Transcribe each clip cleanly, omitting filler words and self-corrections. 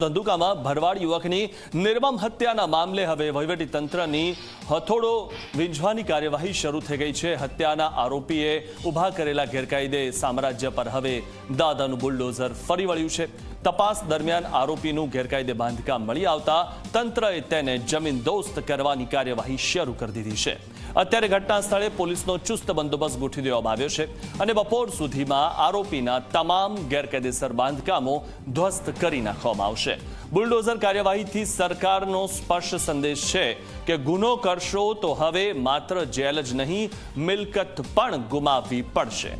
ધંધુકામાં ભરવાડ યુવકની નિર્મમ હત્યાના મામલે હવે વહીવટી તંત્રની હથોડો વીંઝવાની કાર્યવાહી શરૂ થઈ ગઈ છે। હત્યાના આરોપીએ ઊભા કરેલા ગેરકાયદે સામ્રાજ્ય પર હવે દાદાનું બુલડોઝર ફરી વળ્યું છે। તપાસ દરમિયાન આરોપીનું ગેરકાયદે બાંધકામ મળી આવતા તંત્રએ તેને જમીનદોસ્ત કરવાની કાર્યવાહી શરૂ કરી દીધી છે। અત્યારે ઘટના સ્થળે પોલીસનો ચુસ્ત બંદોબસ્ત ગોઠવી દેવામાં આવ્યો છે અને બપોર સુધીમાં આરોપીના તમામ ગેરકાયદેસર બાંધકામો ધ્વસ્ત કરી નાખવામાં આવશે। બુલડોઝર કાર્યવાહીથી સરકારનો સ્પષ્ટ સંદેશ છે કે ગુનો કરશો તો હવે માત્ર જેલ જ નહીં, મિલકત પણ ગુમાવવી પડશે।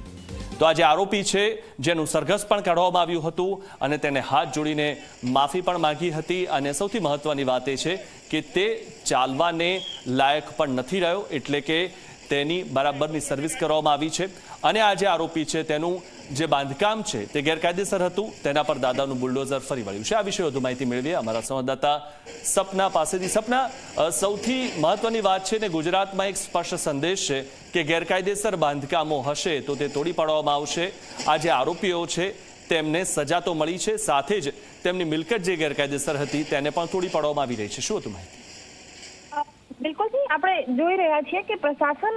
તો આજે આરોપી છે જેનું સરઘસ પણ કાઢવામાં આવ્યું હતું અને તેને હાથ જોડીને માફી પણ માંગી હતી અને સૌથી મહત્વની વાત એ છે કે તે ચાલવાને લાયક પણ નથી રહ્યો, એટલે કે તેની બરાબરની સર્વિસ કરવામાં આવી છે અને આજે આરોપી છે તેનું જે બાંધકામ છે તે ગેરકાયદેસર હતું, તેના પર દાદાનું બુલડોઝર ફરી વળ્યું છે। આ વિશે વધુ માહિતી મેળવીએ અમારા સંવાદદાતા સપના પાસેથી। સપના, સૌથી મહત્વની વાત છે ને ગુજરાતમાં એક સ્પષ્ટ સંદેશ છે કે ગેરકાયદેસર બાંધકામો હશે તો તે તોડી પાડવામાં આવશે। આ જે આરોપીઓ છે તેમને સજા તો મળી છે, સાથે જ તેમની મિલકત જે ગેરકાયદેસર હતી તેને પણ તોડી પાડવામાં આવી રહી છે। શું હતું માહિતી? બિલકુલ જી, આપણે જોઈ રહ્યા છીએ કે પ્રશાસન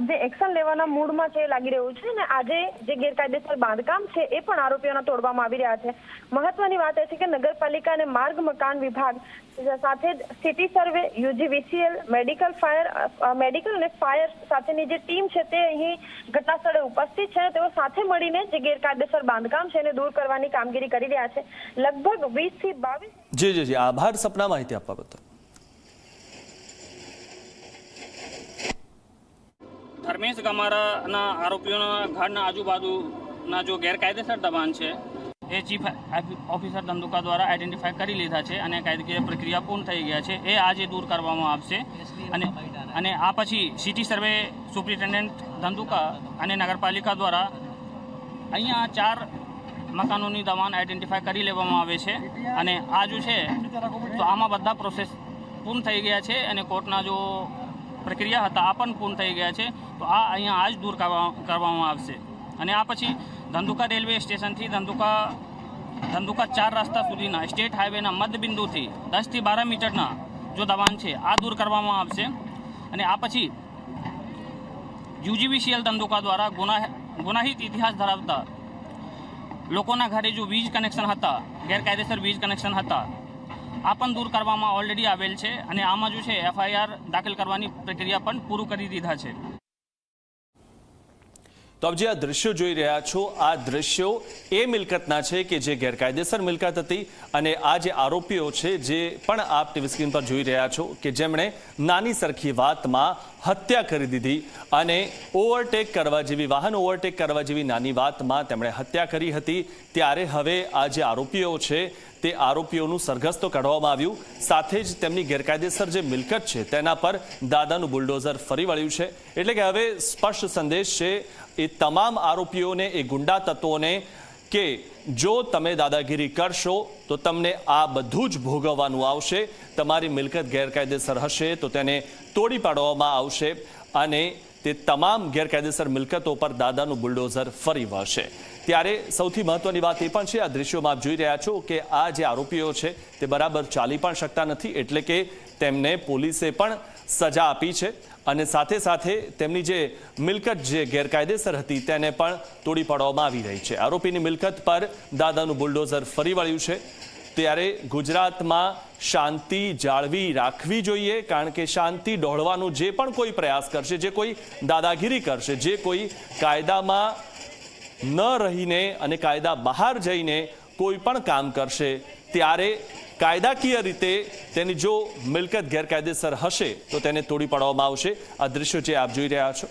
જે એક્શન લેવાના મૂડમાં છે લાગી રહ્યું છે અને આજે જે ગેરકાયદેસર બાંધકામ છે એ પણ આરોપીઓના તોડવામાં આવી રહ્યા છે। મહત્વની વાત એ છે કે નગરપાલિકા અને માર્ગ મકાન વિભાગ સાથે જ સિટી સર્વે, યુજીવીસીએલ, મેડિકલ અને ફાયર સાથેની જે ટીમ છે તે અહીં ઘટના સ્થળે ઉપસ્થિત છે। તેઓ સાથે મળીને જે ગેરકાયદેસર બાંધકામ છે એને દૂર કરવાની કામગીરી કરી રહ્યા છે। લગભગ 20 થી 22 જી આભાર સપના માહિતી આપવા બદલ। ધર્મેશ ગમારાના આરોપીઓના ઘરના આજુબાજુના જો ગેરકાયદેસર દબાણ છે એ ચીફ ઓફિસર ધંધુકા દ્વારા આઈડેન્ટિફાઈ કરી લીધા છે અને કાયદેકીય પ્રક્રિયા પૂર્ણ થઈ ગયા છે। એ આજે દૂર કરવામાં આવશે અને આ પછી સિટી સર્વે સુપ્રિન્ટેન્ડન્ટ ધંધુકા અને નગરપાલિકા દ્વારા અહીંયા 4 મકાનોની દબાણ આઈડેન્ટિફાઈ કરી લેવામાં આવે છે અને આ જો છે તો આમાં બધા પ્રોસેસ પૂર્ણ થઈ ગયા છે અને કોર્ટના જો પ્રક્રિયા હતા આ પણ પૂર્ણ થઈ ગયા છે। તો આ અહીંયા આજ દૂર કરવામાં આવશે અને આ પછી ધંધુકા રેલવે સ્ટેશનથી ધંધુકા 4 રસ્તા સુધીના સ્ટેટ હાઈવેના મધ્યબિંદુથી 10 થી 12 મીટરના જો દબાણ છે આ દૂર કરવામાં આવશે અને આ પછી યુજીવીસીએલ ધંધુકા દ્વારા ગુનાહિત ઇતિહાસ ધરાવતા લોકોના ઘરે જો વીજ કનેક્શન હતા, ગેરકાયદેસર વીજ કનેક્શન હતા, આ પણ દૂર કરવામાં ઓલરેડી આવેલ છે અને આમાં જો છે એફઆઈઆર દાખલ કરવાની પ્રક્રિયા પણ પૂરું કરી દીધા છે। તો આપ જે આ દ્રશ્યો જોઈ રહ્યા છો, આ દ્રશ્યો એ મિલકતના છે કે જે ગેરકાયદેસર મિલકત હતી અને આ જે આરોપીઓ છે જે પણ આપ ટીવી સ્ક્રીન પર જોઈ રહ્યા છો કે જેમણે નાની સરખી વાતમાં હત્યા કરી દીધી અને વાહન ઓવરટેક કરવા જેવી નાની વાતમાં તેમણે હત્યા કરી હતી, ત્યારે હવે આ જે આરોપીઓ છે તે આરોપીઓનું સરઘસ તો કાઢવામાં આવ્યું, સાથે જ તેમની ગેરકાયદેસર જે મિલકત છે તેના પર દાદાનું બુલડોઝર ફરી વળ્યું છે। એટલે કે હવે સ્પષ્ટ સંદેશ છે એ તમામ આરોપીઓને, એ ગુંડા તત્વોને કે જો તમે દાદાગીરી કરશો તો તમને આ બધું જ ભોગવવાનું આવશે। તમારી મિલકત ગેરકાયદેસર હશે તો તેને તોડી પાડવામાં આવશે અને તે તમામ ગેરકાયદેસર મિલકતો પર દાદાનું બુલડોઝર ફરી વળશે। ત્યારે સૌથી મહત્વની વાત એ પણ છે, આ દ્રશ્યોમાં આપ જોઈ રહ્યા છો કે આ જે આરોપીઓ છે તે બરાબર ચાલી પણ શકતા નથી, એટલે કે તેમને પોલીસે પણ સજા આપી છે અને સાથે સાથે તેમની જે મિલકત જે ગેરકાયદેસર હતી તેને પણ તોડી પાડવામાં આવી રહી છે। આરોપીની મિલકત પર દાદાનું બુલડોઝર ફરી વળ્યું છે। ત્યારે ગુજરાતમાં શાંતિ જાળવી રાખવી જોઈએ, કારણ કે શાંતિ ડહોળવાનો જે પણ કોઈ પ્રયાસ કરશે, જે કોઈ દાદાગીરી કરશે, જે કોઈ કાયદામાં ન રહીને અને કાયદા બહાર જઈને કોઈ પણ કામ કરશે, ત્યારે કાયદાકીય રીતે તેની જો મિલકત ગેરકાયદેસર હશે તો તેને તોડી પાડવામાં આવશે। આ દ્રશ્યો જે આપ જોઈ રહ્યા છો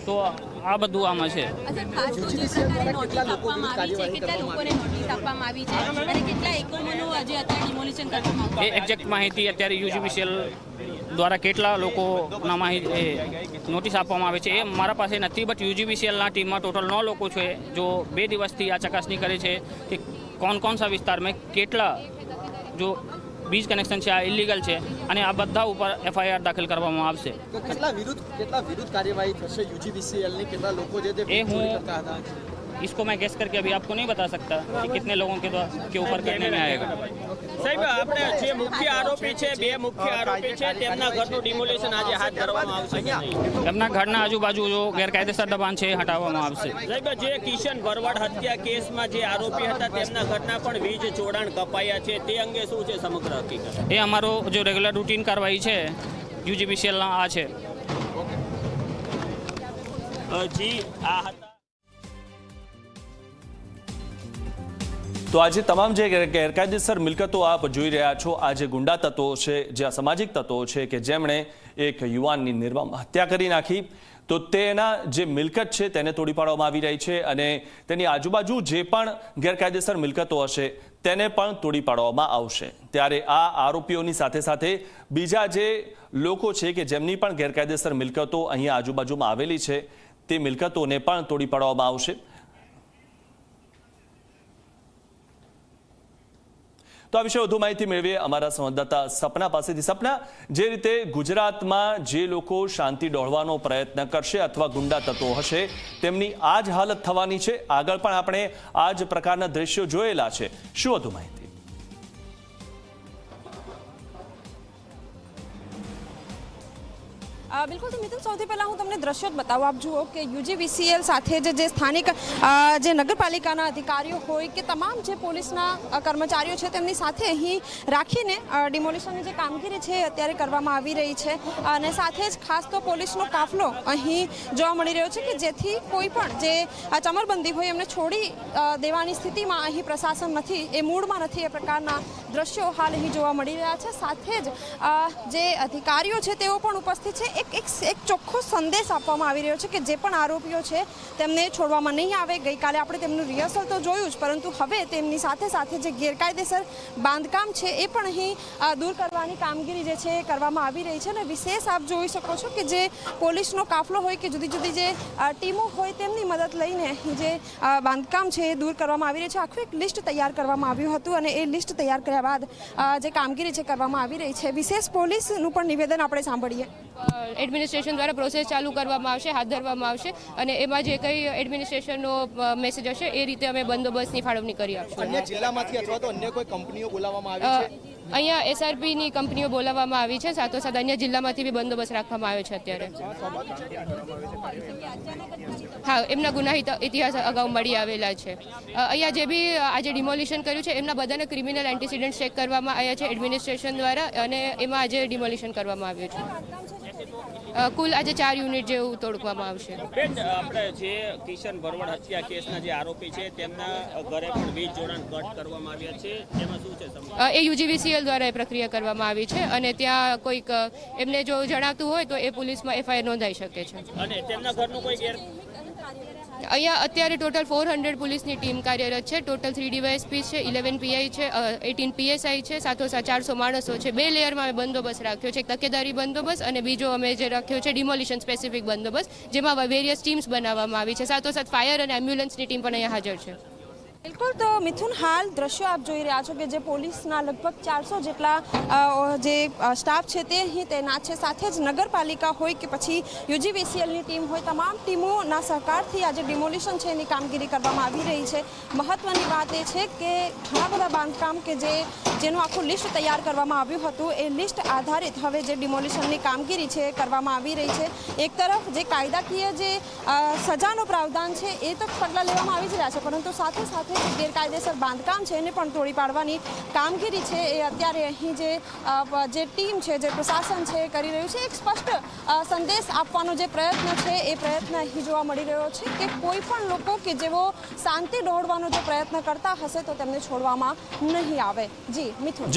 તો આ બધું આમાં છે। એ એક્ઝેક્ટ માહિતી અત્યારે યુજીવીસીએલ દ્વારા કેટલા લોકોના નોટિસ આપવામાં આવે છે એ મારા પાસે નથી, બટ યુજીવીસીએલના ટીમમાં ટોટલ 9 લોકો છે જો 2 દિવસથી આ ચકાસણી કરે છે કે કોણ સા વિસ્તારમાં કેટલા જો વીજ કનેક્શન છે આ ઇલીગલ છે અને આ બધા ઉપર એફઆઈઆર દાખલ કરવામાં આવશે। કેટલા વિરુદ્ધ કાર્યવાહી થશે યુજીવીસીએલ ની? કેટલા લોકો જે તે એ હું इसको मैं गेस करके अभी आपको नहीं बता सकता कि कितने लोगों के ऊपर करने में आएगा। સાહેબ આપણે જે મુખ્ય આરોપી છે, બે મુખ્ય આરોપી છે, તેમના ઘરનું ડિમોલિશન આજે હાથ ધરવામાં આવશે કે નહીં? એમના ઘરના આજુબાજુ જો ગેરકાયદેસર દબાણ છે એ હટાવવામાં આવશે। સાહેબ જે કિશન ભરવાડ હત્યા કેસમાં જે આરોપી હતા તેમના ઘરના પણ વીજ જોડાણ કપાયા છે, તે અંગે શું છે સમગ્ર હકીકત? એ અમારો જો રેગ્યુલર રૂટીન કાર્યવાહી છે યુજીબીસીએલના આ છે। જી આ હતા તો આજે તમામ જે ગેરકાયદેસર મિલકતો આપ જોઈ રહ્યા છો, આ જે ગુંડા તત્વો છે, જે અસામાજિક તત્વો છે કે જેમણે એક યુવાનની નિર્મમ હત્યા કરી નાખી, તો તેના જે મિલકત છે તેને તોડી પાડવામાં આવી રહી છે અને તેની આજુબાજુ જે પણ ગેરકાયદેસર મિલકતો હશે તેને પણ તોડી પાડવામાં આવશે। ત્યારે આ આરોપીઓની સાથે સાથે બીજા જે લોકો છે કે જેમની પણ ગેરકાયદેસર મિલકતો અહીંયા આજુબાજુમાં આવેલી છે તે મિલકતોને પણ તોડી પાડવામાં આવશે। તો આ વિશે વધુ માહિતી મેળવીએ અમારા સંવાદદાતા સપના પાસેથી। સપના, જે રીતે ગુજરાતમાં જે લોકો શાંતિ ડહોળવાનો પ્રયત્ન કરશે અથવા ગુંડા તત્વો હશે તેમની આ જ હાલત થવાની છે, આગળ પણ આપણે આ જ પ્રકારના દ્રશ્યો જોયેલા છે, શું વધુ માહિતી? બિલકુલ, તો મિથુન સૌથી પહેલાં હું તમને દ્રશ્યો જ બતાવું। આપ જુઓ કે યુજીવીસીએલ સાથે જે સ્થાનિક જે નગરપાલિકાના અધિકારીઓ હોય કે તમામ જે પોલીસના કર્મચારીઓ છે તેમની સાથે અહીં રાખીને ડિમોલિશનની જે કામગીરી છે અત્યારે કરવામાં આવી રહી છે અને સાથે જ ખાસ તો પોલીસનો કાફલો અહીં જોવા મળી રહ્યો છે કે જેથી કોઈ પણ જે ચમરબંધી હોય એમને છોડી દેવાની સ્થિતિમાં અહીં પ્રશાસન નથી, એ મૂડમાં નથી, એ પ્રકારના દ્રશ્યો હાલ અહીં જોવા મળી રહ્યા છે। સાથે જ જે અધિકારીઓ છે તેઓ પણ ઉપસ્થિત છે। એક ચોખ્ખો સંદેશ આપવામાં આવી રહ્યો છે કે જે પણ આરોપીઓ છે તેમને છોડવામાં નહીં આવે। ગઈકાલે આપણે તેમનું રિહર્સલ તો જોયું જ, પરંતુ હવે તેમની સાથે સાથે જે ગેરકાયદેસર બાંધકામ છે એ પણ અહીં દૂર કરવાની કામગીરી જે છે એ કરવામાં આવી રહી છે। અને વિશેષ આપ જોઈ શકો છો કે જે પોલીસનો કાફલો હોય કે જુદી જુદી જે ટીમો હોય તેમની મદદ લઈને અહીં જે બાંધકામ છે એ દૂર કરવામાં આવી રહી છે। આખું એક લિસ્ટ તૈયાર કરવામાં આવ્યું હતું અને એ લિસ્ટ તૈયાર કર્યા બાદ જે કામગીરી છે કરવામાં આવી રહી છે। વિશેષ પોલીસનું પણ નિવેદન આપણે સાંભળીએ। એડમિનિસ્ટ્રેશન દ્વારા પ્રોસેસ ચાલુ કરવામાં આવશે, હાથ ધરવામાં આવશે અને એમાં જે કંઈ એડમિનિસ્ટ્રેશનનો મેસેજ હશે એ રીતે અમે બંદોબસ્તની ફાળવણી કરી આપશું। અન્ય જિલ્લામાંથી અથવા તો અન્ય કોઈ કંપનીઓ બોલાવવામાં આવી છે? અહીંયા એસઆરપીની કંપનીઓ બોલાવવામાં આવી છે, સાથોસાથ અન્ય જિલ્લામાંથી બી બંદોબસ્ત રાખવામાં આવ્યો છે અત્યારે। હા, એમના ગુનાહિત ઇતિહાસ અગાઉ મળી આવેલા છે। અહીંયા જે બી આજે ડિમોલિશન કર્યું છે એમના બધાને ક્રિમિનલ એન્ટિસિડન્ટ ચેક કરવામાં આવ્યા છે એડમિનિસ્ટ્રેશન દ્વારા અને એમાં આજે ડિમોલિશન કરવામાં આવ્યું છે। કુલ આજે 4 યુનિટ જેવું તોડવામાં આવશે। આપણે જે કિશન ભરવાડ હત્યા કેસના જે આરોપી છે તેમના ઘરે પણ વીજ જોડાણ કટ કરવામાં આવ્યા છે, તેમાં શું છે? એ યુજીવીસીએલ દ્વારા એ પ્રક્રિયા કરવામાં આવી છે અને ત્યાં કોઈક એમને જો જણાવતું હોય તો એ પોલીસમાં એફઆઈઆર નોંધાઈ શકે છે। અને તેમના ઘરનું કોઈ અહીંયા અત્યારે ટોટલ 400 પોલીસની ટીમ કાર્યરત છે। ટોટલ 3 ડીવાયએસપી છે, 11 પીઆઈ છે, 18 પીએસઆઈ છે, સાથોસાથ 400 માણસો છે। 2 લેયરમાં અમે બંદોબસ્ત રાખ્યો છે, એક તકેદારી બંદોબસ્ત અને બીજો અમે જે રાખ્યો છે ડિમોલિશન સ્પેસિફિક બંદોબસ્ત, જેમાં વેરિયસ ટીમ્સ બનાવવામાં આવી છે। સાથોસાથ ફાયર અને એમ્બ્યુલન્સની ટીમ પણ અહીંયા હાજર છે। બિલકુલ, તો મિથુન હાલ દ્રશ્યો આપ જોઈ રહ્યા છો કે જે પોલીસના લગભગ 400 જેટલા જે સ્ટાફ છે તે અહીં તૈનાત છે। સાથે જ નગરપાલિકા હોય કે પછી યુજીવીસીએલની ટીમ હોય, તમામ ટીમોના સહકારથી આજે ડિમોલિશન છે એની કામગીરી કરવામાં આવી રહી છે। મહત્વની વાત એ છે કે ઘણા બધા બાંધકામ કે જેનું આખું લિસ્ટ તૈયાર કરવામાં આવ્યું હતું એ લિસ્ટ આધારિત હવે જે ડિમોલિશનની કામગીરી છે એ કરવામાં આવી રહી છે। એક તરફ જે કાયદાકીય જે સજાનો પ્રાવધાન છે એ તો પગલાં લેવામાં આવી જ રહ્યા છે, પરંતુ સાથે સાથે ગેરકાયદેસર બાંધકામ છે એને પણ તોડી પાડવાની કામગીરી છે એ અત્યારે અહીં જે ટીમ છે, જે પ્રશાસન છે એ કરી રહ્યું છે। એક સ્પષ્ટ સંદેશ આપવાનો જે પ્રયત્ન છે એ પ્રયત્ન અહીં જોવા મળી રહ્યો છે કે કોઈ પણ લોકો કે જેઓ શાંતિ દોહડવાનો જો પ્રયત્ન કરતા હશે તો તેમને છોડવામાં નહીં આવે। જી મિથુન।